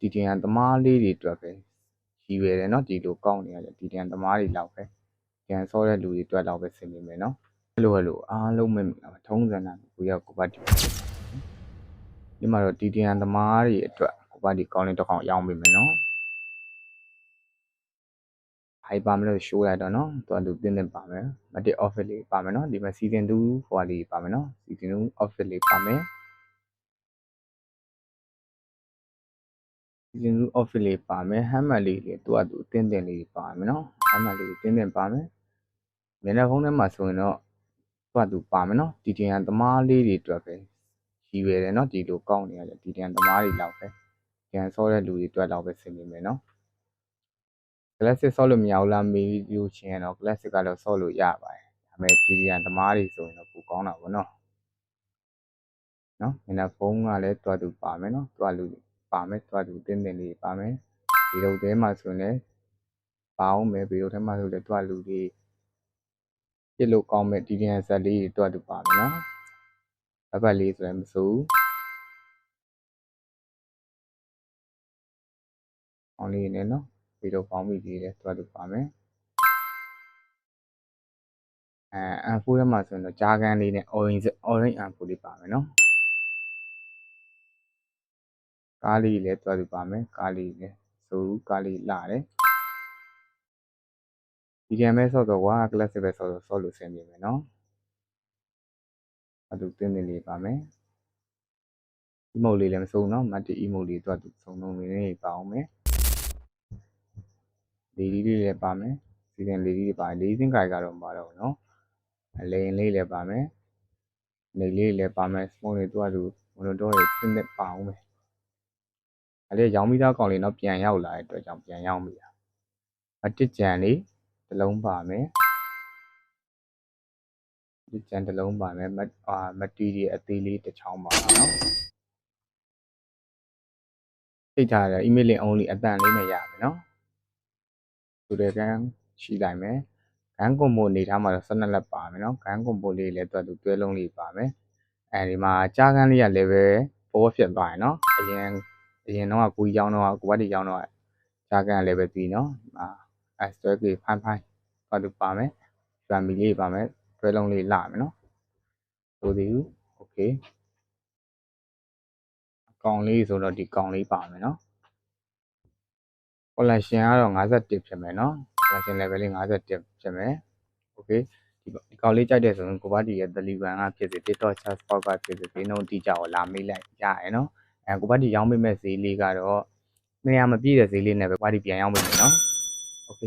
ဒီတင်ရသမားလေးတွေအတွက်ပဲရည်ရွယ်တယ်နော်ဒီလိုကောက်နေရတယ်ဒီတင်သမားတွေလောက်ပဲပြန်စောတဲ့လူတွေအတွက်လောက်ပဲဆင်နေမယ်နော်အဲ့လိုအားလုံးမဲ့ထုံးစံတာကိုရောက်ကိုပါတီဒီမှာတော့ဒီတင်သမားတွေအတွက်ကိုပါတီကောင်းလေးတစ်ခေါက်ရောင်းပေးမယ်နော်ဟိုက်ပါမလို့ရှိုးလိုက်တော့နော်သူတင်းပါမယ်မတစ် office လေးပါမယ်နော်ဒီမှာ season 2ဟိုလေးပါမယ်နော် season 2 office လေးပါမယ်season 2 office လေးပါမယ်ဟမ်မတ်လေးတွေသူတင်းလေးပါမယ်နော်ဟမ်မတ်လေးတင်းပါမယ်မျက်နှာဖုံးထဲမှာဆိုရင်တော့သူပါမယ်နော်ဒီတင်သမားလေးတွေအတွက်ပဲရည်ရွယ်တယ်နော်ဒီလိုကောက်နေရတယ်ဒီတင်သမားတွေလောက်ပဲပြန်စောတဲ့လူတွေအတွက်လောက်ပဲဆင်နေမယ်နော်classic ဆော့လို့မရဘူးလားမေးလို့ချင်းတော့ classic ကတော့ဆော့လို့ရပါတယ်ဒါပေမဲ့ဒီရန်သမားတွေဆိုရင်တော့ပိုကောင်းတာပေါ့နော်မျက်နှာဖုံးကလည်းသူပါမယ်နော်လူပါမယ်သူတင်းလေးပါမယ်ဒီလိုတဲမှာဆိုရင်လည်းပါအောင်မယ်ဒီလိုထဲမှာဆိုလည်းလူတွေပြစ်လို့ကောင်းမဲ့ဒီရန်ဆက်လေးတွေသူပါမယ်နော်ဘက်လေးဆိုရင်မစိုးအောင်လေးနဲ့နော်ဒီလိုပေါင်းပြီးသေးတယ်သူပါမယ်အန်ဖိုးထဲမှာဆိုရင်တော့ကြားကန်းလေးနဲ့ orange အန်ဖိုးလေးပါမယ်နော်ကားလေးလည်းသူပါမယ်ကားလေးလည်းဆိုကားလေးလာတယ်ဒီကံပဲဆော့တော့ကွာ classic ပဲဆော့လို့ဆင်ပြေမယ်နော်တင်းလေးပါမယ် emote လေးလည်းမစုံနော်မတ်တီ emote လေးစုံလေးပါအောင်မယ်လေးလည်းပါမယ်စီစဉ်လေးတွေပါလေးစင်းကြိုက်ကတော့မပါတော့ဘူးနော်အလိန်လေးလည်းပါမယ်နေလေးလည်းပါမယ် small လေးမလို့တော့တင်းပါအောင်မယ်အဲ့ဒီရောင်းပြီးသားကောင်လေးတော့ပြန်ရောက်လာတဲ့အတွက်ကြောင့်ပြန်ရောက်ပြီအတစ်ကြံလေးတစ်လုံးပါမယ်ဒီကြံတစ်လုံးပါမယ်မတီးရဲ့အသေးလေးတစ်ချောင်းပါနော်ထိတ်ထားတဲ့ email link only အတန်လေးနဲ့ရမယ်နော်သူတွေကရှိလိုက်မယ်ဂန်းကွန်ဘိုနေထားမှာတော့12လက်ပါမယ်နော်ဂန်းကွန်ဘိုလေးလည်းတွဲလုံးလေးပါမယ်အဲဒီမှာကြားကန်းလေးကလည်းပဲပေါ်ဖြစ်သွားရင်နော်အရင်တော့ကိုကြီးရောင်းတော့ကိုဘာတီရောင်းတော့ကြားကန်းလည်းပဲပြီးနော်ဆွဲကြီးဖိုင်းသူပါမယ်ဗန်မီလေးပါမယ်တွဲလုံးလေးလာမယ်နော်ဆိုသည်โอเคကောင်လေးဆိုတော့ဒီကောင်လေးပါမယ်နော် collection ကတော့51ဖြစ်မယ်နော် collection level လေး51ဖြစ်မယ်โอเคဒီကောင်လေးကြိုက်တယ်ဆိုရင်ကိုဘာတီရဲ့ Telegram ကဖြစ်စေ TikTok chat spot ကဖြစ်စေဈေးနှုန်းတိကျကိုလာမေးလိုက်ရရနော်ကိုဘာတီရောင်းပေးမဲ့ဈေးလေးကတော့နေရာမပြည့်တဲ့ဈေးလေးနဲ့ပဲကိုဘာတီပြန်ရောင်းပေးမယ်နော်โอเค